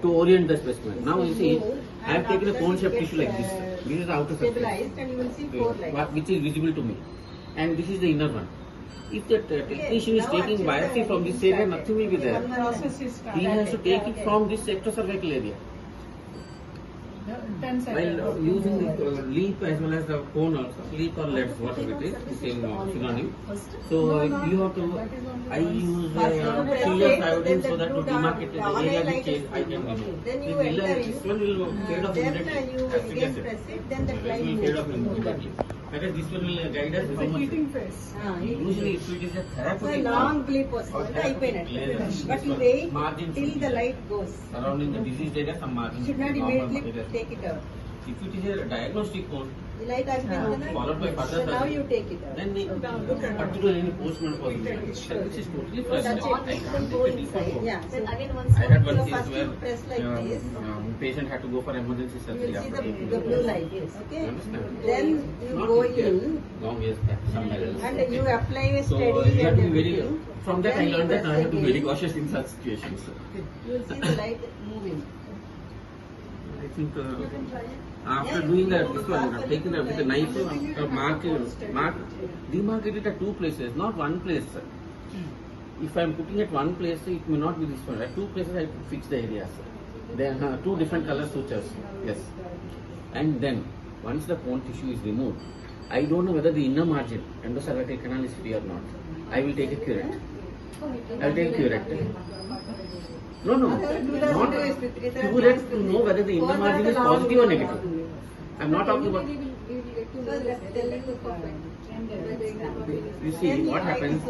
to orient the specimen. Now you see, I have taken a cone shaped tissue like this. This is the outer surface, and you will see 4 lines. which is visible to me, and this is the inner one. If the technician is taking biopsy from this area, nothing will be there. He has to take it from this ectocervical area. While using the leap as well as the cone also, leap or LEDs, whatever it is, the same synonym. So you have to, I use serious iodine so that to demarcate the area which I can remove. This one will fade off immediately. Then you again press it, then the line will fade off immediately. Whereas this one will guide us how much. Usually if it is a therapeutic long clip was but you wait till the light goes. Surrounding the diseased area, some margin Should not immediately take it out. If it is a diagnostic cone, The light has been followed by further so now you take it out. then particularly in post-menopause, this is totally fresh. Touch it. I can't take a different cone. Yeah. Then again once I had one so case first where you press like this. patient had to go for emergency You surgery will see after the blue light. Okay. You understand? Then you Not go here, in long years back, somewhere else. and you apply So steady you have and to be very. everything. From that, I Then you learned that press I have to be very again. cautious in such situations. You will see the light moving. I think after doing that, this one, I've taken it with a knife, demarcate it at 2 places, not 1 place. Sir. If I am putting at 1 place, it may not be this one. At 2 places, I have to fix the areas. There are 2 different color sutures. Yes. And then, once the cone tissue is removed, I don't know whether the inner margin, endocervical canal is free or not. I will take a curette. I will take a curette. No, not curette to know whether the inner margin is positive or negative. I am not talking about. You see what happens.